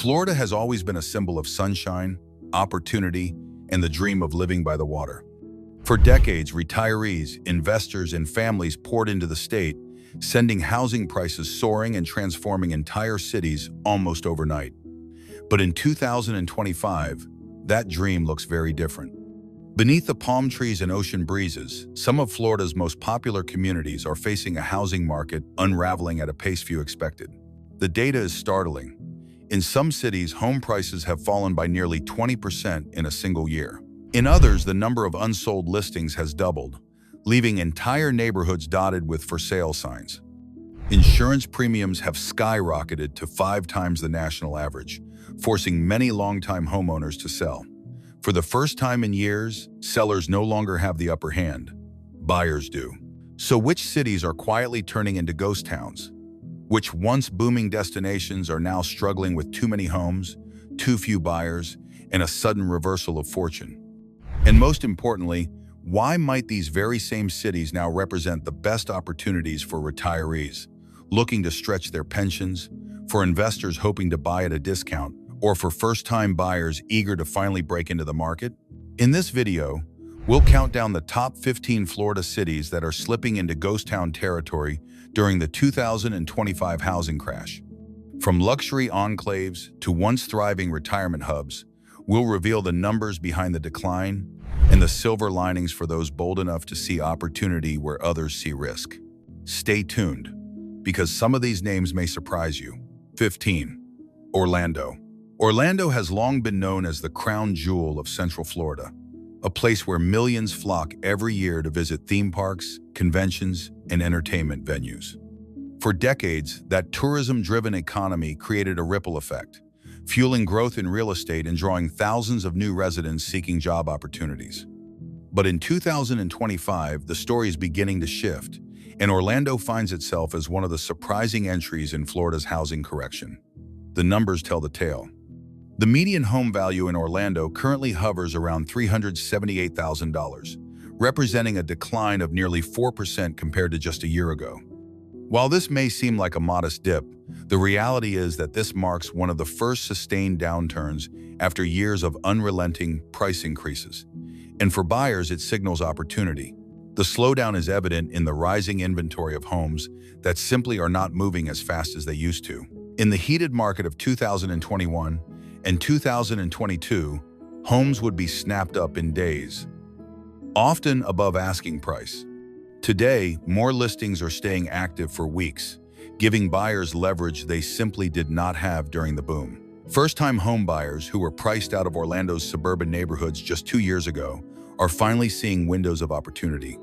Florida has always been a symbol of sunshine, opportunity, and the dream of living by the water. For decades, retirees, investors, and families poured into the state, sending housing prices soaring and transforming entire cities almost overnight. But in 2025, that dream looks very different. Beneath the palm trees and ocean breezes, some of Florida's most popular communities are facing a housing market unraveling at a pace few expected. The data is startling. In some cities, home prices have fallen by nearly 20% in a single year. In others, the number of unsold listings has doubled, leaving entire neighborhoods dotted with for sale signs. Insurance premiums have skyrocketed to 5 times the national average, forcing many longtime homeowners to sell. For the first time in years, sellers no longer have the upper hand. Buyers do. So which cities are quietly turning into ghost towns? Which once booming destinations are now struggling with too many homes, too few buyers, and a sudden reversal of fortune? And most importantly, why might these very same cities now represent the best opportunities for retirees looking to stretch their pensions, for investors hoping to buy at a discount, or for first-time buyers eager to finally break into the market? In this video, we'll count down the top 15 Florida cities that are slipping into ghost town territory during the 2025 housing crash. From luxury enclaves to once thriving retirement hubs, we'll reveal the numbers behind the decline and the silver linings for those bold enough to see opportunity where others see risk. Stay tuned, because some of these names may surprise you. 15. Orlando. Orlando has long been known as the crown jewel of Central Florida, a place where millions flock every year to visit theme parks, conventions, and entertainment venues. For decades, that tourism-driven economy created a ripple effect, fueling growth in real estate and drawing thousands of new residents seeking job opportunities. But in 2025, the story is beginning to shift, and Orlando finds itself as one of the surprising entries in Florida's housing correction. The numbers tell the tale. The median home value in Orlando currently hovers around $378,000, representing a decline of nearly 4% compared to just a year ago. While this may seem like a modest dip, the reality is that this marks one of the first sustained downturns after years of unrelenting price increases. And for buyers, it signals opportunity. The slowdown is evident in the rising inventory of homes that simply are not moving as fast as they used to. In the heated market of 2021 and 2022, homes would be snapped up in days, often above asking price. Today, more listings are staying active for weeks, giving buyers leverage they simply did not have during the boom. First-time home buyers who were priced out of Orlando's suburban neighborhoods just 2 years ago are finally seeing windows of opportunity.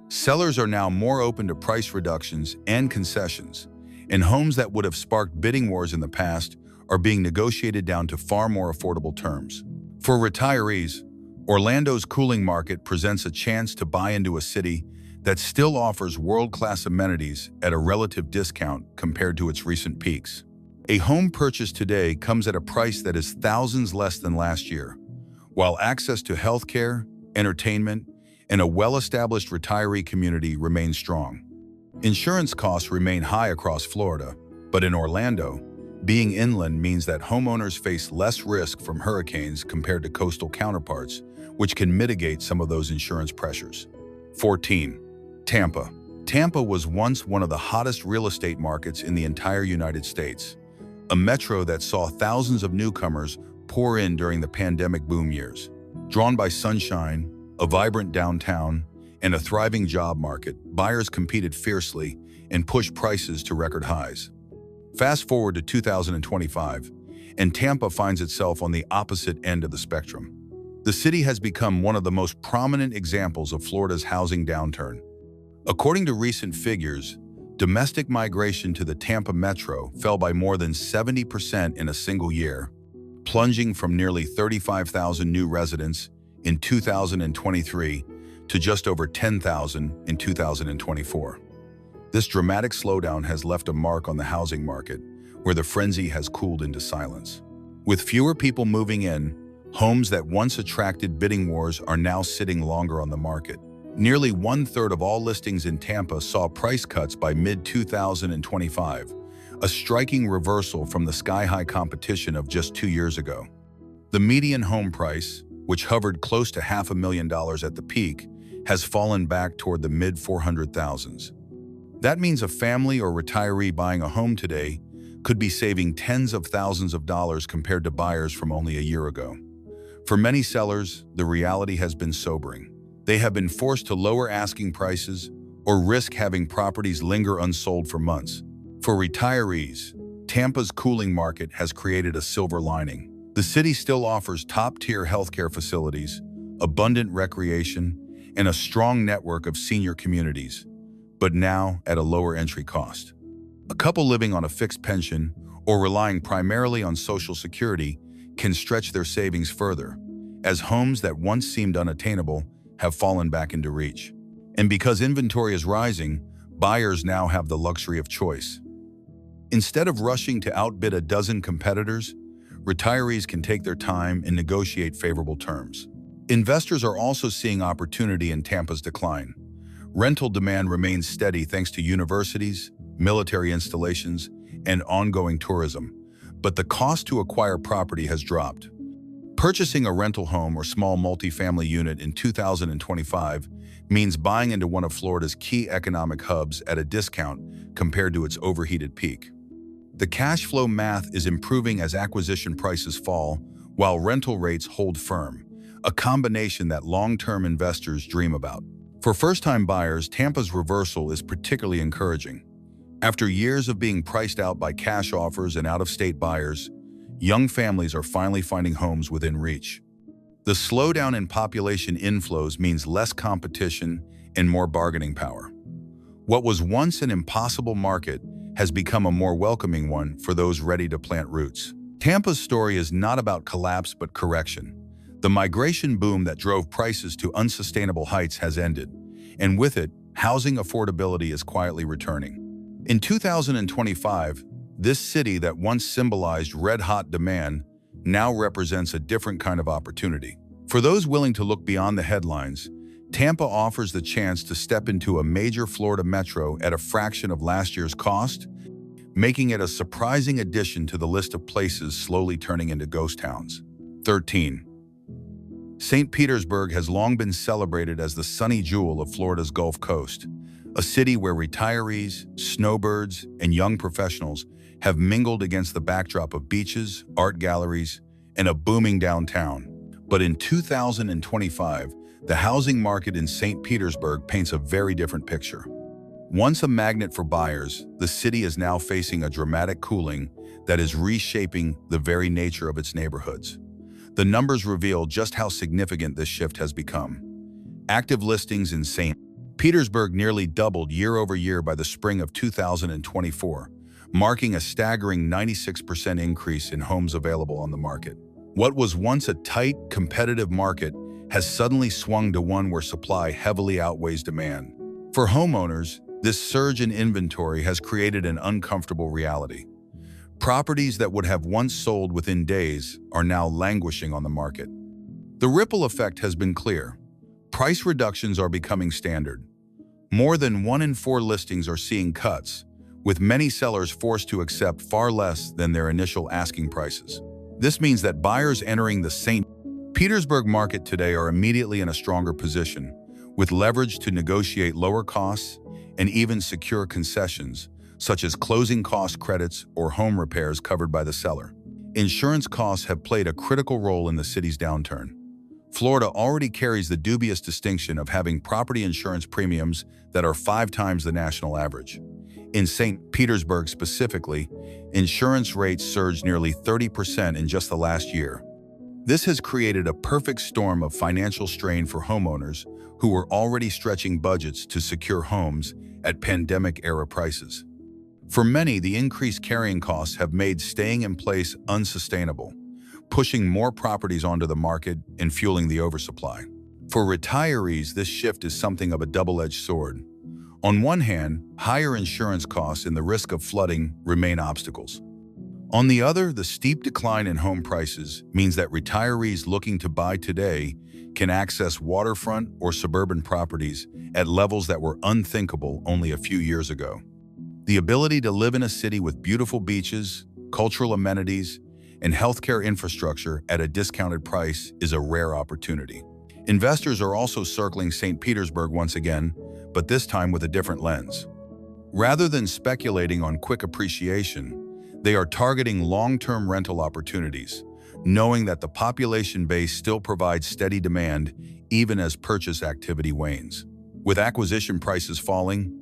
Sellers are now more open to price reductions and concessions, and homes that would have sparked bidding wars in the past are being negotiated down to far more affordable terms. For retirees, Orlando's cooling market presents a chance to buy into a city that still offers world-class amenities at a relative discount compared to its recent peaks. A home purchase today comes at a price that is thousands less than last year, while access to healthcare, entertainment, and a well-established retiree community remain strong. Insurance costs remain high across Florida, but in Orlando, being inland means that homeowners face less risk from hurricanes compared to coastal counterparts, which can mitigate some of those insurance pressures. 14. Tampa. Tampa was once one of the hottest real estate markets in the entire United States, a metro that saw thousands of newcomers pour in during the pandemic boom years. Drawn by sunshine, a vibrant downtown, and a thriving job market, buyers competed fiercely and pushed prices to record highs. Fast forward to 2025, and Tampa finds itself on the opposite end of the spectrum. The city has become one of the most prominent examples of Florida's housing downturn. According to recent figures, domestic migration to the Tampa metro fell by more than 70% in a single year, plunging from nearly 35,000 new residents in 2023 to just over 10,000 in 2024. This dramatic slowdown has left a mark on the housing market, where the frenzy has cooled into silence. With fewer people moving in, homes that once attracted bidding wars are now sitting longer on the market. Nearly 1/3 of all listings in Tampa saw price cuts by mid-2025, a striking reversal from the sky-high competition of just 2 years ago. The median home price, which hovered close to $500,000 at the peak, has fallen back toward the mid-400,000s. That means a family or retiree buying a home today could be saving tens of thousands of dollars compared to buyers from only a year ago. For many sellers, the reality has been sobering. They have been forced to lower asking prices or risk having properties linger unsold for months. For retirees, Tampa's cooling market has created a silver lining. The city still offers top-tier healthcare facilities, abundant recreation, and a strong network of senior communities, but now at a lower entry cost. A couple living on a fixed pension or relying primarily on Social Security can stretch their savings further, as homes that once seemed unattainable have fallen back into reach. And because inventory is rising, buyers now have the luxury of choice. Instead of rushing to outbid a dozen competitors, retirees can take their time and negotiate favorable terms. Investors are also seeing opportunity in Tampa's decline. Rental demand remains steady thanks to universities, military installations, and ongoing tourism, but the cost to acquire property has dropped. Purchasing a rental home or small multifamily unit in 2025 means buying into one of Florida's key economic hubs at a discount compared to its overheated peak. The cash flow math is improving as acquisition prices fall, while rental rates hold firm, a combination that long-term investors dream about. For first-time buyers, Tampa's reversal is particularly encouraging. After years of being priced out by cash offers and out-of-state buyers, young families are finally finding homes within reach. The slowdown in population inflows means less competition and more bargaining power. What was once an impossible market has become a more welcoming one for those ready to plant roots. Tampa's story is not about collapse but correction. The migration boom that drove prices to unsustainable heights has ended, and with it, housing affordability is quietly returning. In 2025, this city that once symbolized red-hot demand now represents a different kind of opportunity. For those willing to look beyond the headlines, Tampa offers the chance to step into a major Florida metro at a fraction of last year's cost, making it a surprising addition to the list of places slowly turning into ghost towns. 13. St. Petersburg has long been celebrated as the sunny jewel of Florida's Gulf Coast, a city where retirees, snowbirds, and young professionals have mingled against the backdrop of beaches, art galleries, and a booming downtown. But in 2025, the housing market in St. Petersburg paints a very different picture. Once a magnet for buyers, the city is now facing a dramatic cooling that is reshaping the very nature of its neighborhoods. The numbers reveal just how significant this shift has become. Active listings in St. Petersburg nearly doubled year over year by the spring of 2024, marking a staggering 96% increase in homes available on the market. What was once a tight, competitive market has suddenly swung to one where supply heavily outweighs demand. For homeowners, this surge in inventory has created an uncomfortable reality. Properties that would have once sold within days are now languishing on the market. The ripple effect has been clear. Price reductions are becoming standard. More than 1 in 4 listings are seeing cuts, with many sellers forced to accept far less than their initial asking prices. This means that buyers entering the St. Petersburg market today are immediately in a stronger position, with leverage to negotiate lower costs and even secure concessions, such as closing cost credits or home repairs covered by the seller. Insurance costs have played a critical role in the city's downturn. Florida already carries the dubious distinction of having property insurance premiums that are 5 times the national average. In St. Petersburg specifically, insurance rates surged nearly 30% in just the last year. This has created a perfect storm of financial strain for homeowners who were already stretching budgets to secure homes at pandemic-era prices. For many, the increased carrying costs have made staying in place unsustainable, pushing more properties onto the market and fueling the oversupply. For retirees, this shift is something of a double-edged sword. On one hand, higher insurance costs and the risk of flooding remain obstacles. On the other, the steep decline in home prices means that retirees looking to buy today can access waterfront or suburban properties at levels that were unthinkable only a few years ago. The ability to live in a city with beautiful beaches, cultural amenities, and healthcare infrastructure at a discounted price is a rare opportunity. Investors are also circling St. Petersburg once again, but this time with a different lens. Rather than speculating on quick appreciation, they are targeting long-term rental opportunities, knowing that the population base still provides steady demand even as purchase activity wanes. With acquisition prices falling,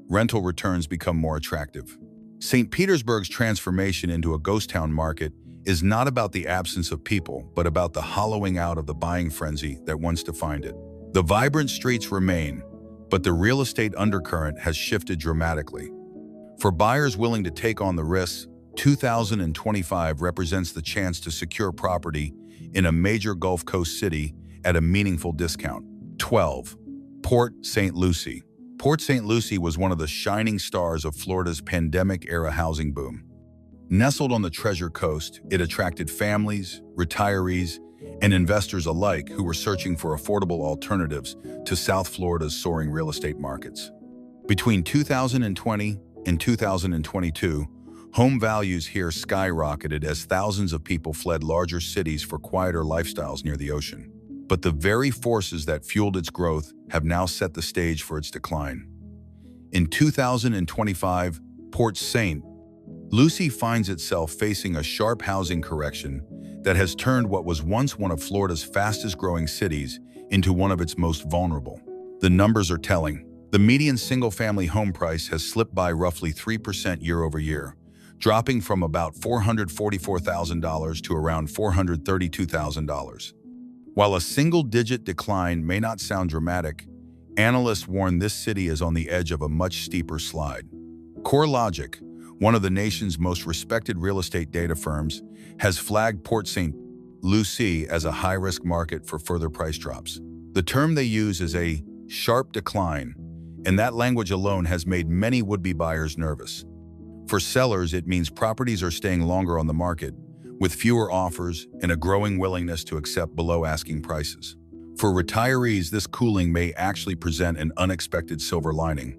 rental returns become more attractive. St. Petersburg's transformation into a ghost town market is not about the absence of people, but about the hollowing out of the buying frenzy that once defined it. The vibrant streets remain, but the real estate undercurrent has shifted dramatically. For buyers willing to take on the risks, 2025 represents the chance to secure property in a major Gulf Coast city at a meaningful discount. 12. Port St. Lucie. Port St. Lucie was one of the shining stars of Florida's pandemic-era housing boom. Nestled on the Treasure Coast, it attracted families, retirees, and investors alike who were searching for affordable alternatives to South Florida's soaring real estate markets. Between 2020 and 2022, home values here skyrocketed as thousands of people fled larger cities for quieter lifestyles near the ocean. But the very forces that fueled its growth have now set the stage for its decline. In 2025, Port St. Lucie finds itself facing a sharp housing correction that has turned what was once one of Florida's fastest-growing cities into one of its most vulnerable. The numbers are telling. The median single-family home price has slipped by roughly 3% year over year, dropping from about $444,000 to around $432,000. While a single-digit decline may not sound dramatic, analysts warn this city is on the edge of a much steeper slide. CoreLogic, one of the nation's most respected real estate data firms, has flagged Port St. Lucie as a high-risk market for further price drops. The term they use is a sharp decline, and that language alone has made many would-be buyers nervous. For sellers, it means properties are staying longer on the market, with fewer offers and a growing willingness to accept below-asking prices. For retirees, this cooling may actually present an unexpected silver lining.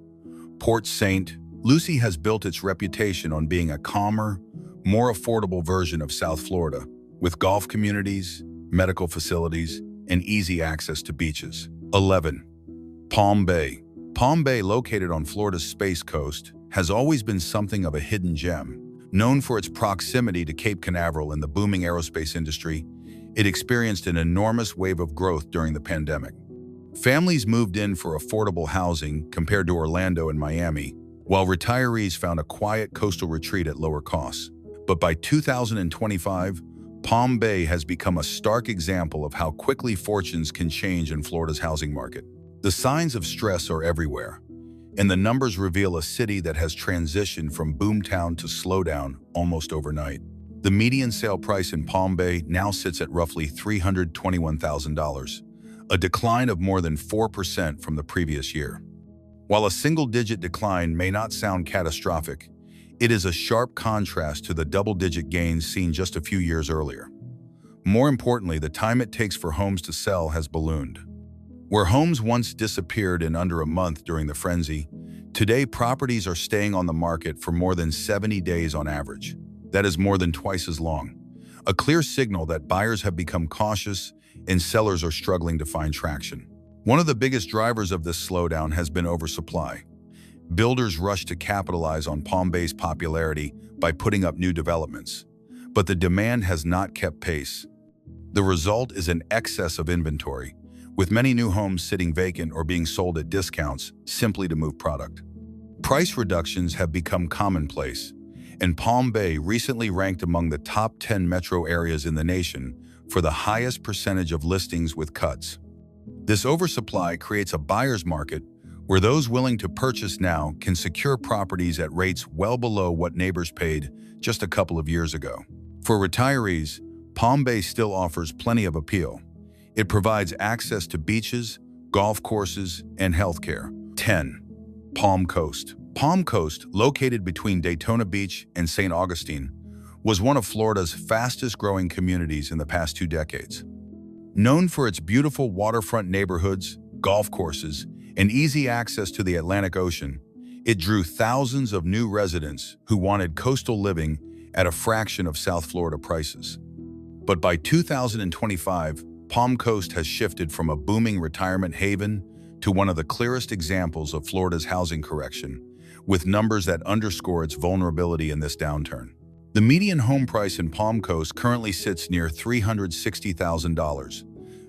Port St. Lucie has built its reputation on being a calmer, more affordable version of South Florida, with golf communities, medical facilities, and easy access to beaches. 11. Palm Bay. Palm Bay, located on Florida's Space Coast, has always been something of a hidden gem. Known for its proximity to Cape Canaveral and the booming aerospace industry, it experienced an enormous wave of growth during the pandemic. Families moved in for affordable housing compared to Orlando and Miami, while retirees found a quiet coastal retreat at lower costs. But by 2025, Palm Bay has become a stark example of how quickly fortunes can change in Florida's housing market. The signs of stress are everywhere, and the numbers reveal a city that has transitioned from boomtown to slowdown almost overnight. The median sale price in Palm Bay now sits at roughly $321,000, a decline of more than 4% from the previous year. While a single-digit decline may not sound catastrophic, it is a sharp contrast to the double-digit gains seen just a few years earlier. More importantly, the time it takes for homes to sell has ballooned. Where homes once disappeared in under a month during the frenzy, today properties are staying on the market for more than 70 days on average. That is more than twice as long. A clear signal that buyers have become cautious and sellers are struggling to find traction. One of the biggest drivers of this slowdown has been oversupply. Builders rush to capitalize on Palm Bay's popularity by putting up new developments, but the demand has not kept pace. The result is an excess of inventory, with many new homes sitting vacant or being sold at discounts simply to move product. Price reductions have become commonplace, and Palm Bay recently ranked among the top 10 metro areas in the nation for the highest percentage of listings with cuts. This oversupply creates a buyer's market where those willing to purchase now can secure properties at rates well below what neighbors paid just a couple of years ago. For retirees, Palm Bay still offers plenty of appeal. It provides access to beaches, golf courses, and healthcare. 10. Palm Coast. Palm Coast, located between Daytona Beach and St. Augustine, was one of Florida's fastest-growing communities in the past 2 decades. Known for its beautiful waterfront neighborhoods, golf courses, and easy access to the Atlantic Ocean, It drew thousands of new residents who wanted coastal living at a fraction of South Florida prices. But by 2025, Palm Coast has shifted from a booming retirement haven to one of the clearest examples of Florida's housing correction, with numbers that underscore its vulnerability in this downturn. The median home price in Palm Coast currently sits near $360,000,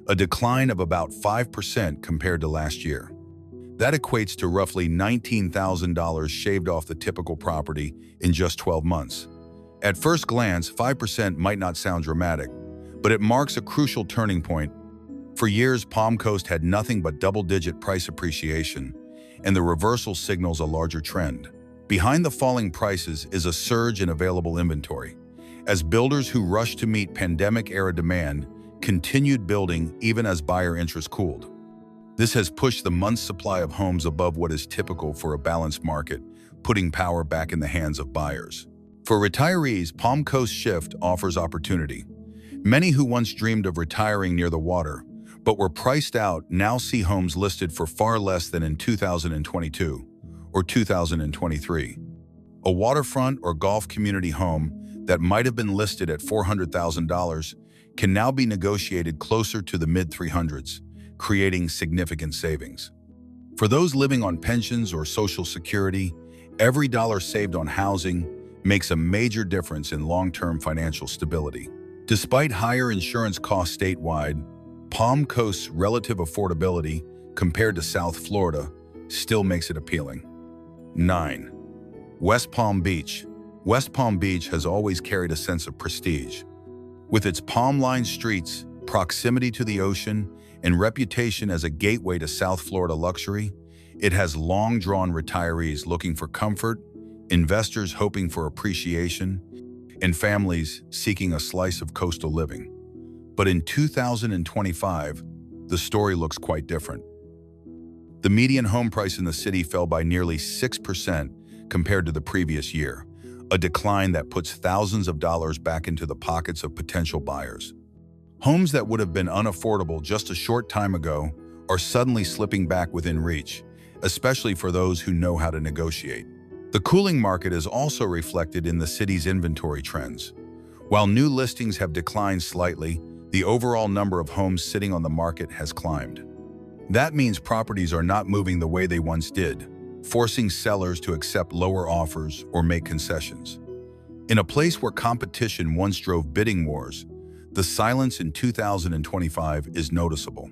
a decline of about 5% compared to last year. That equates to roughly $19,000 shaved off the typical property in just 12 months. At first glance, 5% might not sound dramatic, but it marks a crucial turning point. For years, Palm Coast had nothing but double-digit price appreciation, and the reversal signals a larger trend. Behind the falling prices is a surge in available inventory, as builders who rushed to meet pandemic-era demand continued building even as buyer interest cooled. This has pushed the month's supply of homes above what is typical for a balanced market, putting power back in the hands of buyers. For retirees, Palm Coast Shift offers opportunity. Many who once dreamed of retiring near the water, but were priced out, now see homes listed for far less than in 2022 or 2023. A waterfront or golf community home that might have been listed at $400,000 can now be negotiated closer to the mid-300s, creating significant savings. For those living on pensions or Social Security, every dollar saved on housing makes a major difference in long-term financial stability. Despite higher insurance costs statewide, Palm Coast's relative affordability compared to South Florida still makes it appealing. 9. West Palm Beach. West Palm Beach has always carried a sense of prestige. With its palm-lined streets, proximity to the ocean, and reputation as a gateway to South Florida luxury, it has long drawn retirees looking for comfort, investors hoping for appreciation, and families seeking a slice of coastal living. But in 2025, the story looks quite different. The median home price in the city fell by nearly 6% compared to the previous year, a decline that puts thousands of dollars back into the pockets of potential buyers. Homes that would have been unaffordable just a short time ago are suddenly slipping back within reach, especially for those who know how to negotiate. The cooling market is also reflected in the city's inventory trends. While new listings have declined slightly, the overall number of homes sitting on the market has climbed. That means properties are not moving the way they once did, forcing sellers to accept lower offers or make concessions. In a place where competition once drove bidding wars, the silence in 2025 is noticeable.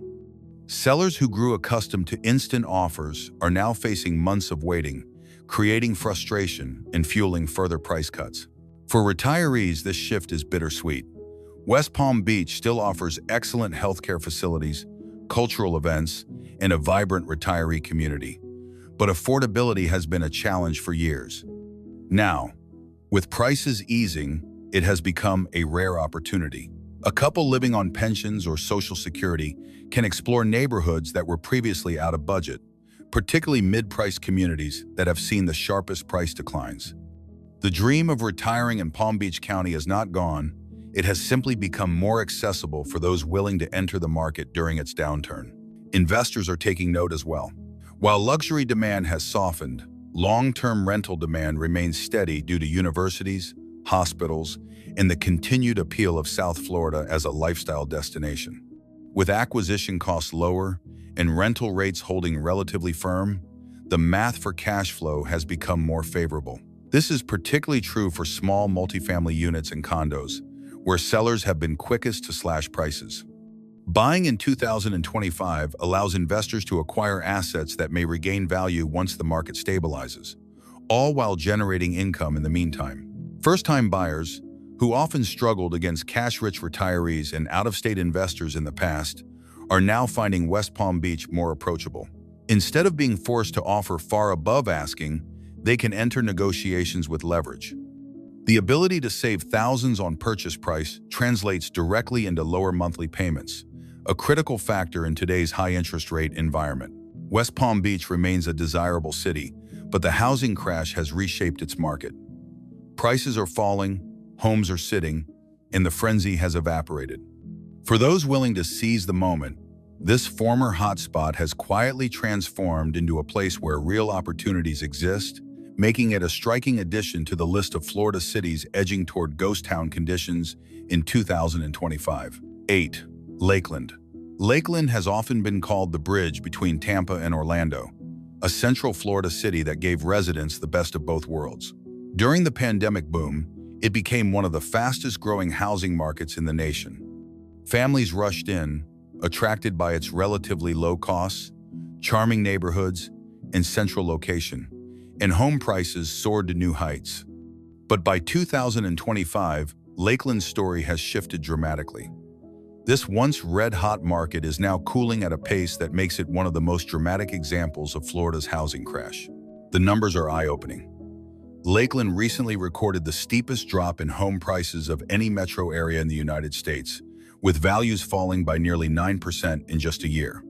Sellers who grew accustomed to instant offers are now facing months of waiting, creating frustration and fueling further price cuts. For retirees, this shift is bittersweet. West Palm Beach still offers excellent healthcare facilities, cultural events, and a vibrant retiree community. But affordability has been a challenge for years. Now, with prices easing, it has become a rare opportunity. A couple living on pensions or Social Security can explore neighborhoods that were previously out of budget, particularly mid-priced communities that have seen the sharpest price declines. The dream of retiring in Palm Beach County is not gone. It has simply become more accessible for those willing to enter the market during its downturn. Investors are taking note as well. While luxury demand has softened, long-term rental demand remains steady due to universities, hospitals, and the continued appeal of South Florida as a lifestyle destination. With acquisition costs lower and rental rates holding relatively firm, the math for cash flow has become more favorable. This is particularly true for small multifamily units and condos, where sellers have been quickest to slash prices. Buying in 2025 allows investors to acquire assets that may regain value once the market stabilizes, all while generating income in the meantime. First-time buyers, who often struggled against cash-rich retirees and out-of-state investors in the past, are now finding West Palm Beach more approachable. Instead of being forced to offer far above asking, they can enter negotiations with leverage. The ability to save thousands on purchase price translates directly into lower monthly payments, a critical factor in today's high-interest rate environment. West Palm Beach remains a desirable city, but the housing crash has reshaped its market. Prices are falling, homes are sitting, and the frenzy has evaporated. For those willing to seize the moment, this former hotspot has quietly transformed into a place where real opportunities exist making it a striking addition to the list of Florida cities edging toward ghost town conditions in 2025. 8. Lakeland. Lakeland has often been called the bridge between Tampa and Orlando, a central Florida city that gave residents the best of both worlds. During the pandemic boom, it became one of the fastest-growing housing markets in the nation. Families rushed in, attracted by its relatively low costs, charming neighborhoods, and central location, and home prices soared to new heights. But by 2025, Lakeland's story has shifted dramatically. This once red-hot market is now cooling at a pace that makes it one of the most dramatic examples of Florida's housing crash. The numbers are eye-opening. Lakeland recently recorded the steepest drop in home prices of any metro area in the United States, with values falling by nearly 9% in just a year.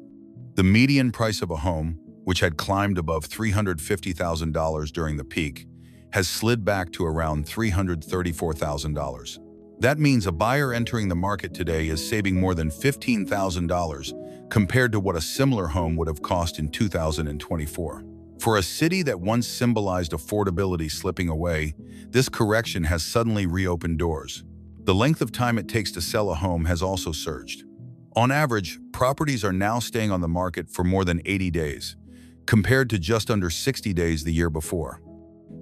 The median price of a home, which had climbed above $350,000 during the peak, has slid back to around $334,000. That means a buyer entering the market today is saving more than $15,000 compared to what a similar home would have cost in 2024. For a city that once symbolized affordability slipping away, this correction has suddenly reopened doors. The length of time it takes to sell a home has also surged. On average, properties are now staying on the market for more than 80 days, compared to just under 60 days the year before.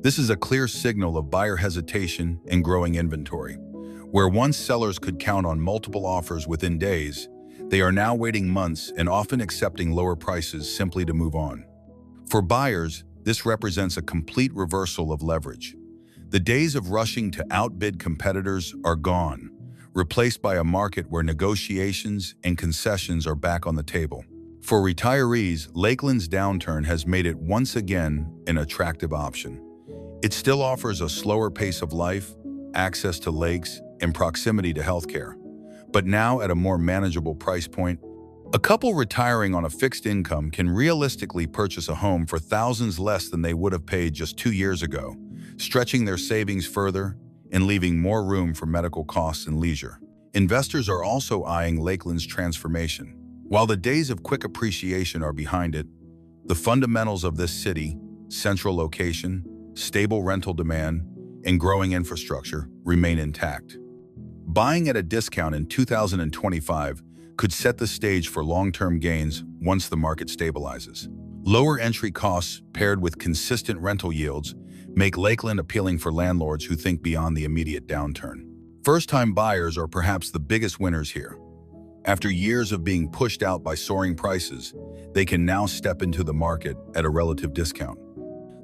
This is a clear signal of buyer hesitation and growing inventory. Where once sellers could count on multiple offers within days, they are now waiting months and often accepting lower prices simply to move on. For buyers, this represents a complete reversal of leverage. The days of rushing to outbid competitors are gone, replaced by a market where negotiations and concessions are back on the table. For retirees, Lakeland's downturn has made it once again an attractive option. It still offers a slower pace of life, access to lakes, and proximity to healthcare, but now at a more manageable price point. A couple retiring on a fixed income can realistically purchase a home for thousands less than they would have paid just 2 years ago, stretching their savings further and leaving more room for medical costs and leisure. Investors are also eyeing Lakeland's transformation. While the days of quick appreciation are behind it, the fundamentals of this city, central location, stable rental demand, and growing infrastructure remain intact. Buying at a discount in 2025 could set the stage for long-term gains once the market stabilizes. Lower entry costs paired with consistent rental yields make Lakeland appealing for landlords who think beyond the immediate downturn. First-time buyers are perhaps the biggest winners here. After years of being pushed out by soaring prices, they can now step into the market at a relative discount.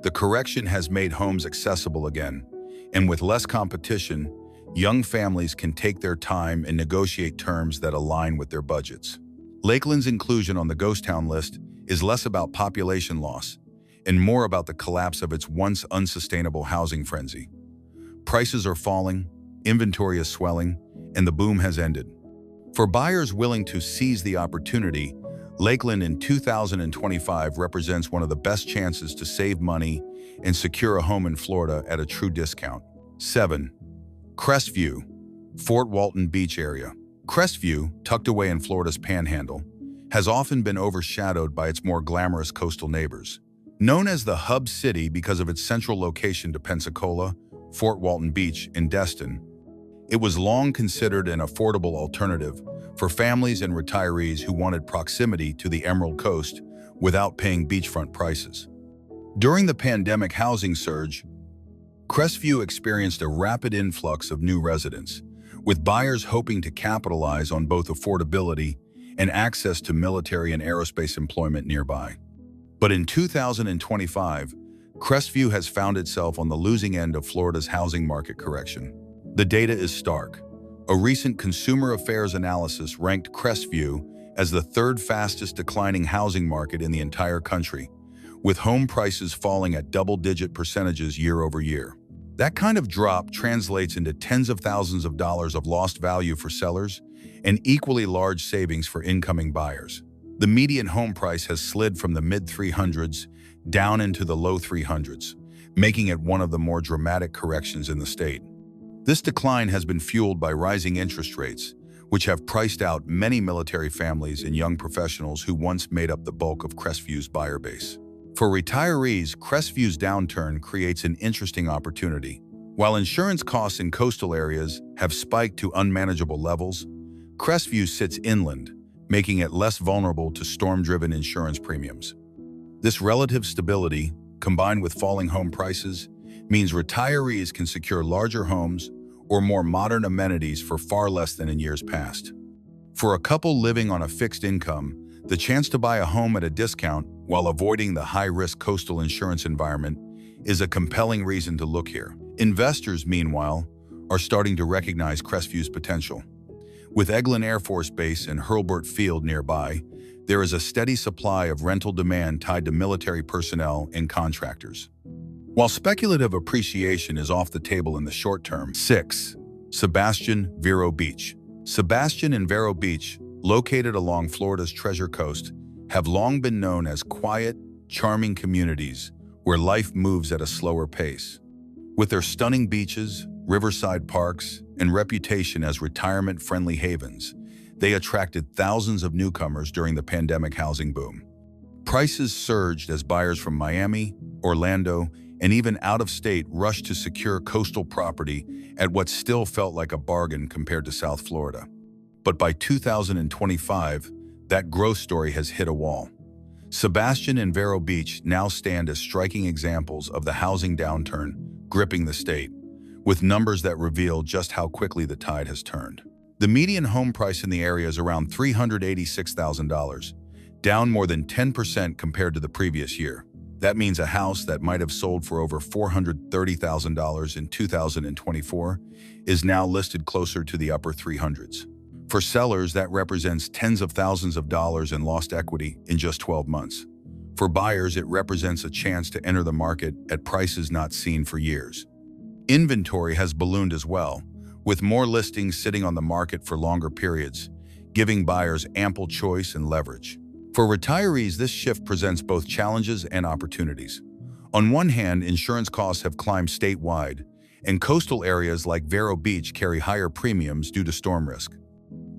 The correction has made homes accessible again, and with less competition, young families can take their time and negotiate terms that align with their budgets. Lakeland's inclusion on the ghost town list is less about population loss and more about the collapse of its once unsustainable housing frenzy. Prices are falling, inventory is swelling, and the boom has ended. For buyers willing to seize the opportunity, Lakeland in 2025 represents one of the best chances to save money and secure a home in Florida at a true discount. 7. Crestview, Fort Walton Beach area. Crestview, tucked away in Florida's Panhandle, has often been overshadowed by its more glamorous coastal neighbors. Known as the Hub City because of its central location to Pensacola, Fort Walton Beach, and Destin, it was long considered an affordable alternative for families and retirees who wanted proximity to the Emerald Coast without paying beachfront prices. During the pandemic housing surge, Crestview experienced a rapid influx of new residents, with buyers hoping to capitalize on both affordability and access to military and aerospace employment nearby. But in 2025, Crestview has found itself on the losing end of Florida's housing market correction. The data is stark. A recent Consumer Affairs analysis ranked Crestview as the third fastest declining housing market in the entire country, with home prices falling at double-digit percentages year over year. That kind of drop translates into tens of thousands of dollars of lost value for sellers and equally large savings for incoming buyers. The median home price has slid from the mid-300s down into the low 300s, making it one of the more dramatic corrections in the state. This decline has been fueled by rising interest rates, which have priced out many military families and young professionals who once made up the bulk of Crestview's buyer base. For retirees, Crestview's downturn creates an interesting opportunity. While insurance costs in coastal areas have spiked to unmanageable levels, Crestview sits inland, making it less vulnerable to storm-driven insurance premiums. This relative stability, combined with falling home prices, means retirees can secure larger homes or more modern amenities for far less than in years past. For a couple living on a fixed income, the chance to buy a home at a discount while avoiding the high-risk coastal insurance environment is a compelling reason to look here. Investors, meanwhile, are starting to recognize Crestview's potential. With Eglin Air Force Base and Hurlburt Field nearby, there is a steady supply of rental demand tied to military personnel and contractors. While speculative appreciation is off the table in the short term. 6. Sebastian, Vero Beach. Sebastian and Vero Beach, located along Florida's Treasure Coast, have long been known as quiet, charming communities where life moves at a slower pace. With their stunning beaches, riverside parks, and reputation as retirement-friendly havens, they attracted thousands of newcomers during the pandemic housing boom. Prices surged as buyers from Miami, Orlando, and even out of state rushed to secure coastal property at what still felt like a bargain compared to South Florida. But by 2025, that growth story has hit a wall. Sebastian and Vero Beach now stand as striking examples of the housing downturn gripping the state, with numbers that reveal just how quickly the tide has turned. The median home price in the area is around $386,000, down more than 10% compared to the previous year. That means a house that might have sold for over $430,000 in 2024 is now listed closer to the upper 300s. For sellers, that represents tens of thousands of dollars in lost equity in just 12 months. For buyers, it represents a chance to enter the market at prices not seen for years. Inventory has ballooned as well, with more listings sitting on the market for longer periods, giving buyers ample choice and leverage. For retirees, this shift presents both challenges and opportunities. On one hand, insurance costs have climbed statewide, and coastal areas like Vero Beach carry higher premiums due to storm risk.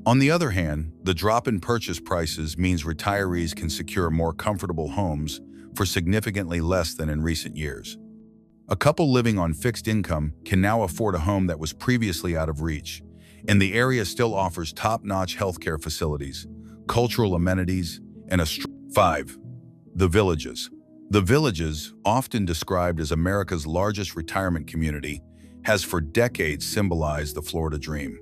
On the other hand, the drop in purchase prices means retirees can secure more comfortable homes for significantly less than in recent years. A couple living on fixed income can now afford a home that was previously out of reach, and the area still offers top-notch healthcare facilities, cultural amenities, and 5. The Villages. The Villages, often described as America's largest retirement community, has for decades symbolized the Florida dream.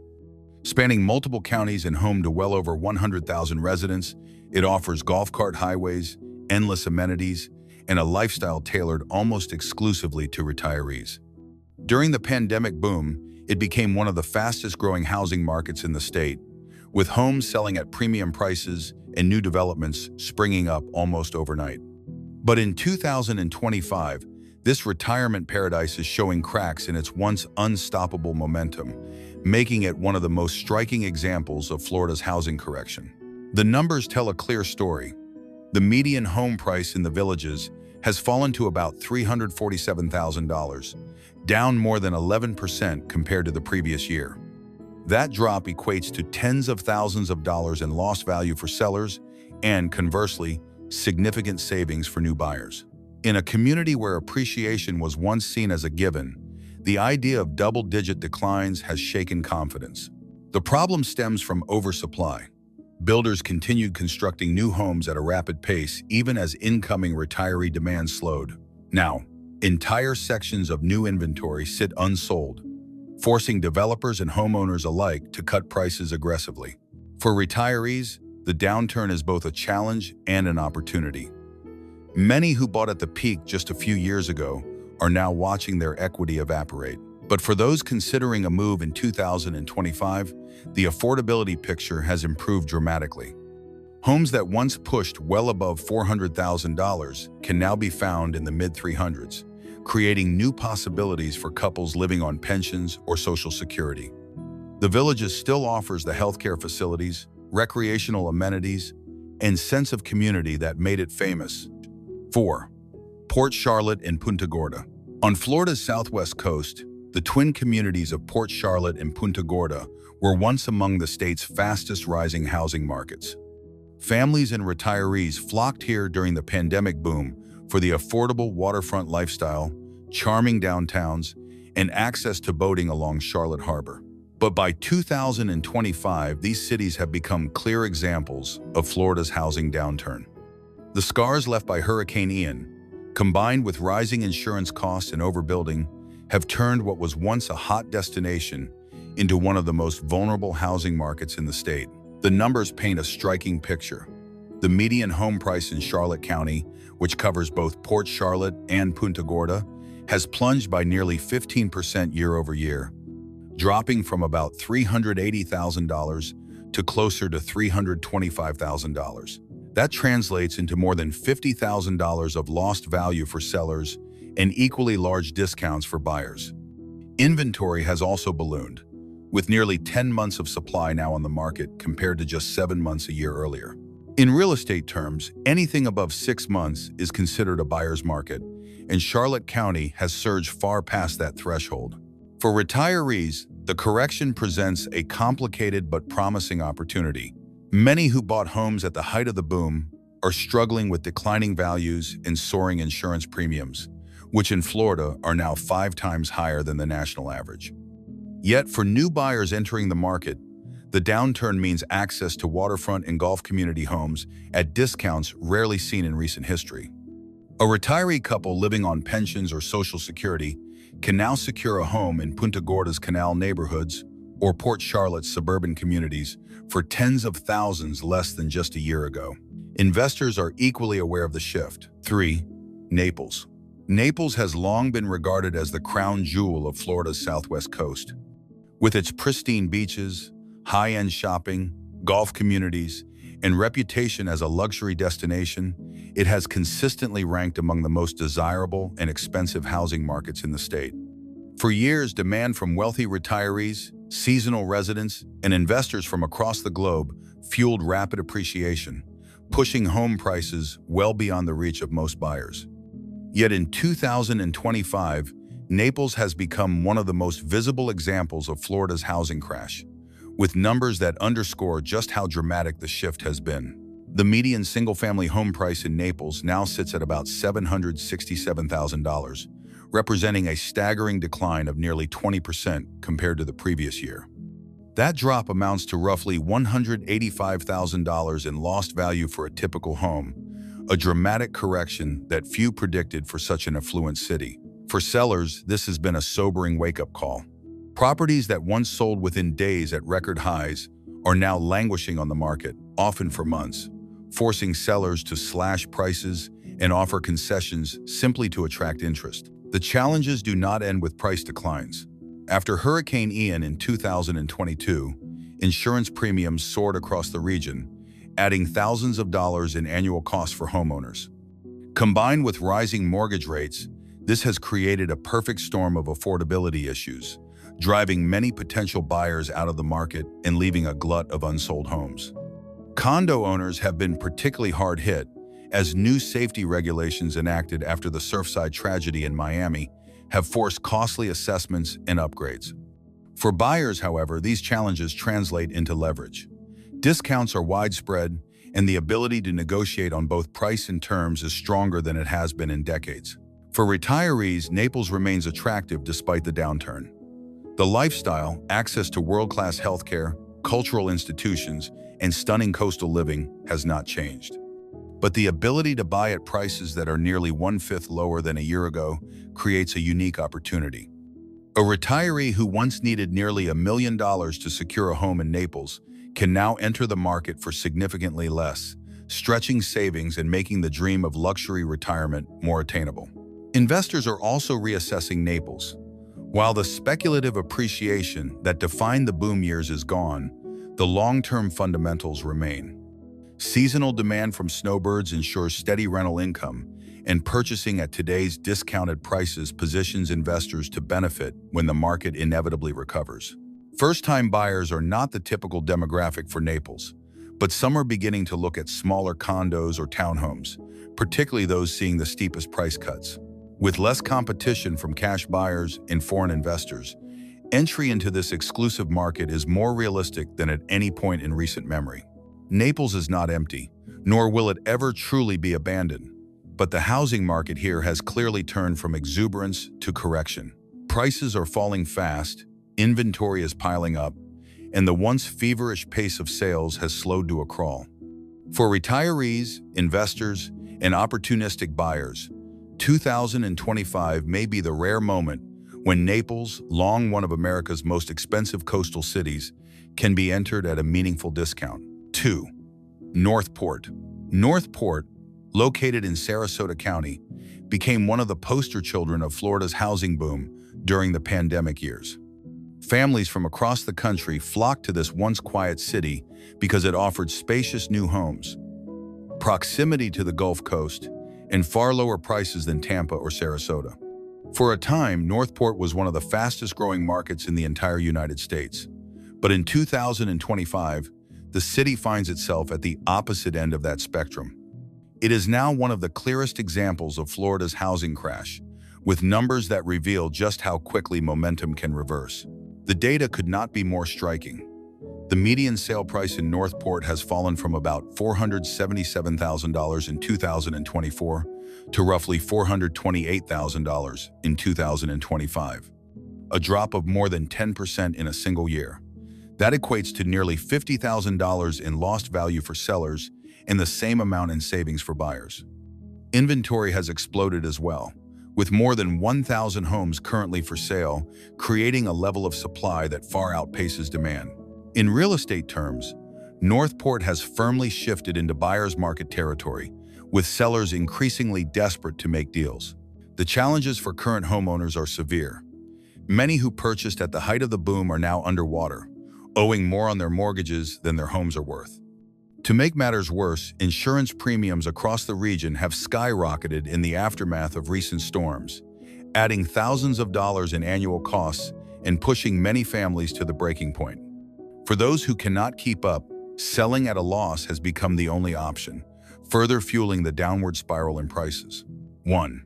Spanning multiple counties and home to well over 100,000 residents, it offers golf cart highways, endless amenities, and a lifestyle tailored almost exclusively to retirees. During the pandemic boom, it became one of the fastest-growing housing markets in the state, with homes selling at premium prices and new developments springing up almost overnight. But in 2025, this retirement paradise is showing cracks in its once unstoppable momentum, making it one of the most striking examples of Florida's housing correction. The numbers tell a clear story. The median home price in the Villages has fallen to about $347,000, down more than 11% compared to the previous year. That drop equates to tens of thousands of dollars in lost value for sellers and, conversely, significant savings for new buyers. In a community where appreciation was once seen as a given, the idea of double-digit declines has shaken confidence. The problem stems from oversupply. Builders continued constructing new homes at a rapid pace even as incoming retiree demand slowed. Now, entire sections of new inventory sit unsold, forcing developers and homeowners alike to cut prices aggressively. For retirees, the downturn is both a challenge and an opportunity. Many who bought at the peak just a few years ago are now watching their equity evaporate. But for those considering a move in 2025, the affordability picture has improved dramatically. Homes that once pushed well above $400,000 can now be found in the mid-300s, creating new possibilities for couples living on pensions or Social Security. The Villages still offers the healthcare facilities, recreational amenities, and sense of community that made it famous. 4. Port Charlotte and Punta Gorda. On Florida's southwest coast, the twin communities of Port Charlotte and Punta Gorda were once among the state's fastest-rising housing markets. Families and retirees flocked here during the pandemic boom for the affordable waterfront lifestyle, charming downtowns, and access to boating along Charlotte Harbor. But by 2025, these cities have become clear examples of Florida's housing downturn. The scars left by Hurricane Ian, combined with rising insurance costs and overbuilding, have turned what was once a hot destination into one of the most vulnerable housing markets in the state. The numbers paint a striking picture. The median home price in Charlotte County, which covers both Port Charlotte and Punta Gorda, has plunged by nearly 15% year over year, dropping from about $380,000 to closer to $325,000. That translates into more than $50,000 of lost value for sellers and equally large discounts for buyers. Inventory has also ballooned, with nearly 10 months of supply now on the market compared to just 7 months a year earlier. In real estate terms, anything above 6 months is considered a buyer's market, and Charlotte County has surged far past that threshold. For retirees, the correction presents a complicated but promising opportunity. Many who bought homes at the height of the boom are struggling with declining values and soaring insurance premiums, which in Florida are now 5 times higher than the national average. Yet for new buyers entering the market, the downturn means access to waterfront and golf community homes at discounts rarely seen in recent history. A retiree couple living on pensions or Social Security can now secure a home in Punta Gorda's Canal neighborhoods or Port Charlotte's suburban communities for tens of thousands less than just a year ago. Investors are equally aware of the shift. 3. Naples. Naples has long been regarded as the crown jewel of Florida's southwest coast. With its pristine beaches, high-end shopping, golf communities, and reputation as a luxury destination, it has consistently ranked among the most desirable and expensive housing markets in the state. For years, demand from wealthy retirees, seasonal residents, and investors from across the globe fueled rapid appreciation, pushing home prices well beyond the reach of most buyers. Yet in 2025, Naples has become one of the most visible examples of Florida's housing crash, with numbers that underscore just how dramatic the shift has been. The median single-family home price in Naples now sits at about $767,000, representing a staggering decline of nearly 20% compared to the previous year. That drop amounts to roughly $185,000 in lost value for a typical home, a dramatic correction that few predicted for such an affluent city. For sellers, this has been a sobering wake-up call. Properties that once sold within days at record highs are now languishing on the market, often for months, forcing sellers to slash prices and offer concessions simply to attract interest. The challenges do not end with price declines. After Hurricane Ian in 2022, insurance premiums soared across the region, adding thousands of dollars in annual costs for homeowners. Combined with rising mortgage rates, this has created a perfect storm of affordability issues, driving many potential buyers out of the market and leaving a glut of unsold homes. Condo owners have been particularly hard hit, as new safety regulations enacted after the Surfside tragedy in Miami have forced costly assessments and upgrades. For buyers, however, these challenges translate into leverage. Discounts are widespread, and the ability to negotiate on both price and terms is stronger than it has been in decades. For retirees, Naples remains attractive despite the downturn. The lifestyle, access to world-class healthcare, cultural institutions, and stunning coastal living has not changed. But the ability to buy at prices that are nearly 1/5 lower than a year ago creates a unique opportunity. A retiree who once needed nearly $1 million to secure a home in Naples can now enter the market for significantly less, stretching savings and making the dream of luxury retirement more attainable. Investors are also reassessing Naples. While the speculative appreciation that defined the boom years is gone, the long-term fundamentals remain. Seasonal demand from snowbirds ensures steady rental income, and purchasing at today's discounted prices positions investors to benefit when the market inevitably recovers. First-time buyers are not the typical demographic for Naples, but some are beginning to look at smaller condos or townhomes, particularly those seeing the steepest price cuts. With less competition from cash buyers and foreign investors, entry into this exclusive market is more realistic than at any point in recent memory. Naples is not empty, nor will it ever truly be abandoned. But the housing market here has clearly turned from exuberance to correction. Prices are falling fast, inventory is piling up, and the once feverish pace of sales has slowed to a crawl. For retirees, investors, and opportunistic buyers, 2025 may be the rare moment when Naples, long one of America's most expensive coastal cities, can be entered at a meaningful discount. 2. Northport. Northport, located in Sarasota County, became one of the poster children of Florida's housing boom during the pandemic years. Families from across the country flocked to this once quiet city because it offered spacious new homes, proximity to the Gulf Coast, and far lower prices than Tampa or Sarasota. For a time, Northport was one of the fastest growing markets in the entire United States. But in 2025, the city finds itself at the opposite end of that spectrum. It is now one of the clearest examples of Florida's housing crash, with numbers that reveal just how quickly momentum can reverse. The data could not be more striking. The median sale price in Northport has fallen from about $477,000 in 2024 to roughly $428,000 in 2025, a drop of more than 10% in a single year. That equates to nearly $50,000 in lost value for sellers and the same amount in savings for buyers. Inventory has exploded as well, with more than 1,000 homes currently for sale, creating a level of supply that far outpaces demand. In real estate terms, Northport has firmly shifted into buyer's market territory, with sellers increasingly desperate to make deals. The challenges for current homeowners are severe. Many who purchased at the height of the boom are now underwater, owing more on their mortgages than their homes are worth. To make matters worse, insurance premiums across the region have skyrocketed in the aftermath of recent storms, adding thousands of dollars in annual costs and pushing many families to the breaking point. For those who cannot keep up, selling at a loss has become the only option, further fueling the downward spiral in prices. 1.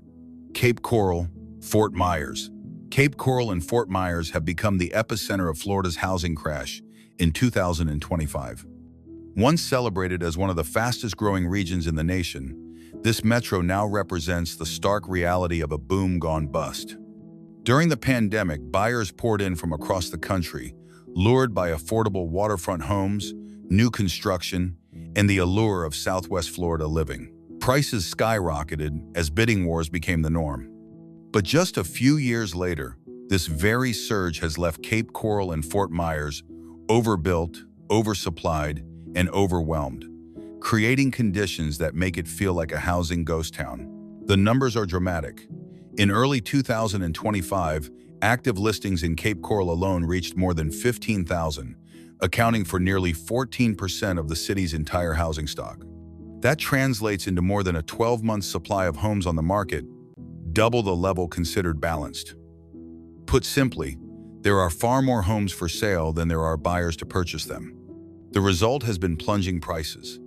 Cape Coral, Fort Myers. Cape Coral and Fort Myers have become the epicenter of Florida's housing crash in 2025. Once celebrated as one of the fastest-growing regions in the nation, this metro now represents the stark reality of a boom gone bust. During the pandemic, buyers poured in from across the country, lured by affordable waterfront homes, new construction, and the allure of Southwest Florida living. Prices skyrocketed as bidding wars became the norm. But just a few years later, this very surge has left Cape Coral and Fort Myers overbuilt, oversupplied, and overwhelmed, creating conditions that make it feel like a housing ghost town. The numbers are dramatic. In early 2025, active listings in Cape Coral alone reached more than 15,000, accounting for nearly 14% of the city's entire housing stock. That translates into more than a 12-month supply of homes on the market, double the level considered balanced. Put simply, there are far more homes for sale than there are buyers to purchase them. The result has been plunging prices.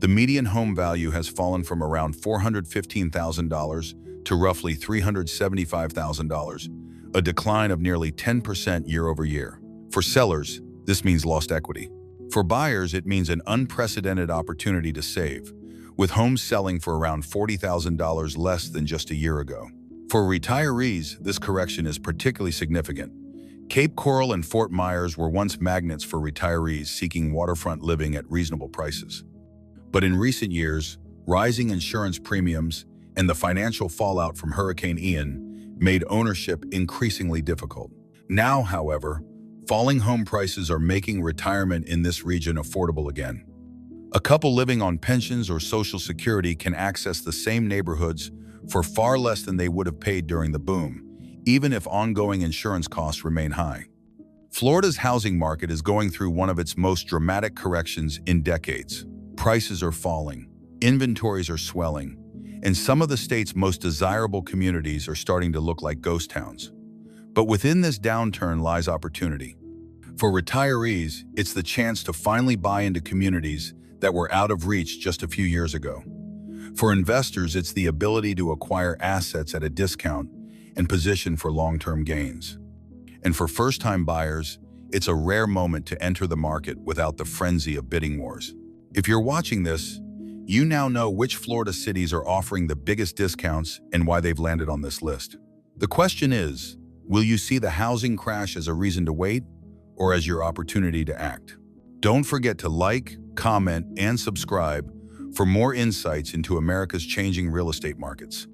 The median home value has fallen from around $415,000 to roughly $375,000, a decline of nearly 10% year over year. For sellers, this means lost equity. For buyers, it means an unprecedented opportunity to save, with homes selling for around $40,000 less than just a year ago. For retirees, this correction is particularly significant. Cape Coral and Fort Myers were once magnets for retirees seeking waterfront living at reasonable prices. But in recent years, rising insurance premiums and the financial fallout from Hurricane Ian made ownership increasingly difficult. Now, however, falling home prices are making retirement in this region affordable again. A couple living on pensions or Social Security can access the same neighborhoods for far less than they would have paid during the boom, even if ongoing insurance costs remain high. Florida's housing market is going through one of its most dramatic corrections in decades. Prices are falling, inventories are swelling, and some of the state's most desirable communities are starting to look like ghost towns. But within this downturn lies opportunity. For retirees, it's the chance to finally buy into communities that were out of reach just a few years ago. For investors, it's the ability to acquire assets at a discount and position for long-term gains. And for first-time buyers, it's a rare moment to enter the market without the frenzy of bidding wars. If you're watching this, You now know which Florida cities are offering the biggest discounts and why they've landed on this list. The question is, will you see the housing crash as a reason to wait or as your opportunity to act? Don't forget to like, comment, and subscribe for more insights into America's changing real estate markets.